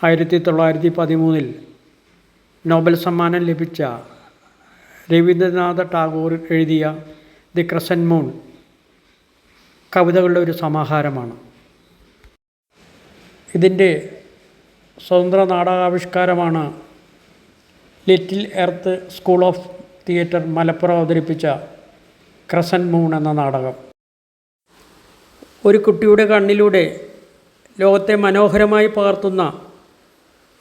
1913 Nobel സമ്മാനം ലഭിച്ച രവീന്ദ്രനാഥ ടാഗോർ എഴുതിയ ദി ക്രസൻറ്റ് മൂൺ കവിതകളുടെ ഒരു സമാഹാരമാണ്. ഇതിൻ്റെ സ്വതന്ത്ര നാടകാവിഷ്കാരമാണ് Little Earth School of Theatre Malappuram അവതരിപ്പിച്ച ക്രസൻറ്റ് മൂൺ എന്ന നാടകം. ഒരു കുട്ടിയുടെ കണ്ണിലൂടെ ലോകത്തെ മനോഹരമായി പകർത്തുന്ന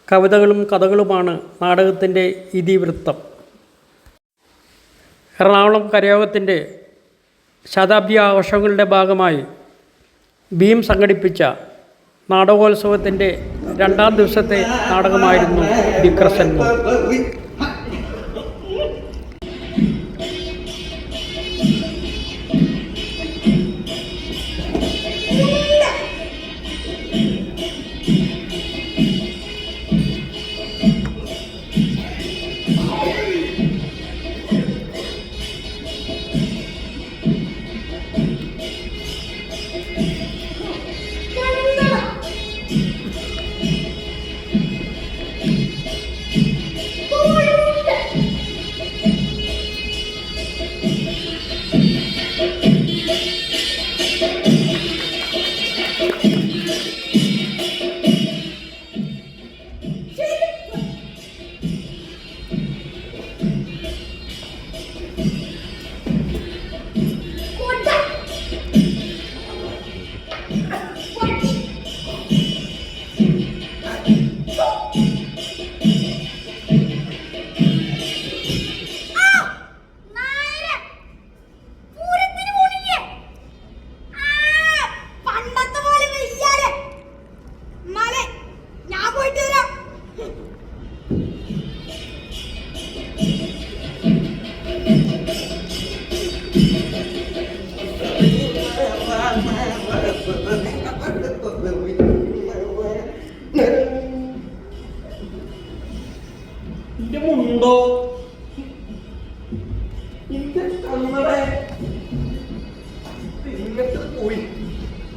കവിതകളും കഥകളുമാണ് നാടകത്തിൻ്റെ ഇതിവൃത്തം. എറണാകുളം കരയോഗത്തിൻ്റെ ശതാബ്ദി ആഘോഷങ്ങളുടെ ഭാഗമായി ഭീം സംഘടിപ്പിച്ച നാടകോത്സവത്തിൻ്റെ 2ാം ദിവസത്തെ നാടകമായിരുന്നു ദി ക്രസൻറ്റ് മൂൺ.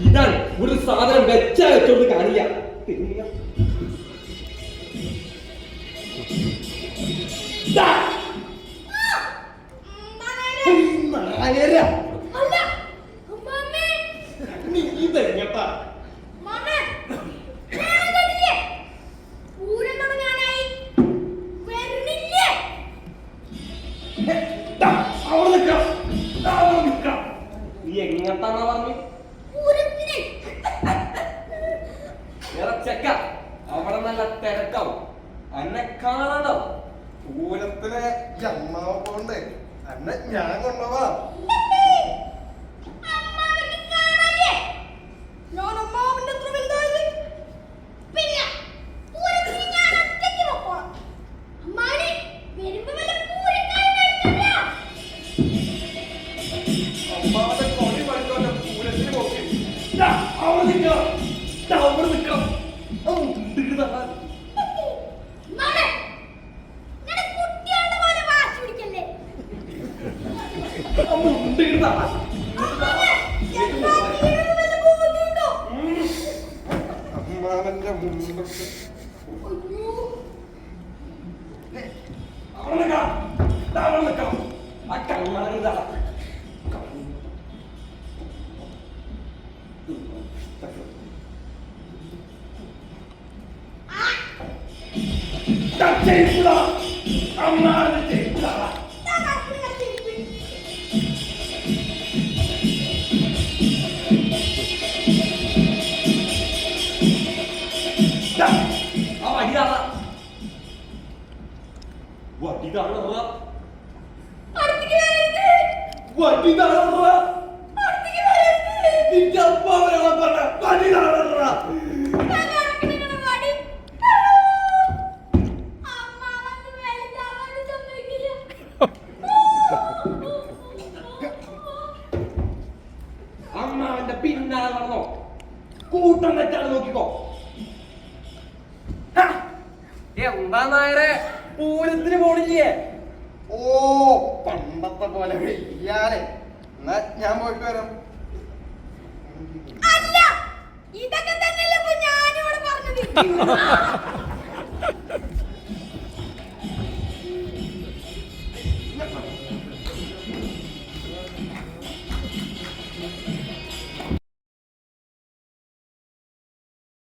ഇതാണ് ഒരു സാധനം വെച്ചോണ്ട് കാണില്ല. ഇതെങ്ങട്ടാ നീ എങ്ങട്ടാന്നാ പറഞ്ഞു? ചെക്ക അവിടെ നല്ല തിരക്കാവും, അന്നെ കാണാണ്ടോ? പൂരത്തിലെ ജന്മാവ് കൊണ്ട് അന്നെ ഞാൻ കൊണ്ടുപോവാ. അമ്മാവന്റെ മുണ്ടൊക്കെ അമ്മാവന്റെ പിന്നാലെ നടന്നോ? കൂട്ടം വെച്ചാണ് നോക്കിക്കോ. എന്താ നായരെ പൂരത്തിന് പോണില്ലേ? ഓ പണ്ടത്തെ പോലെ വെയ്യാലെ. എന്നാ ഞാൻ പോയിട്ട് വരാം. ഇതൊക്കെ തന്നെയല്ലേ ഞാനിവിടെ പറഞ്ഞത്.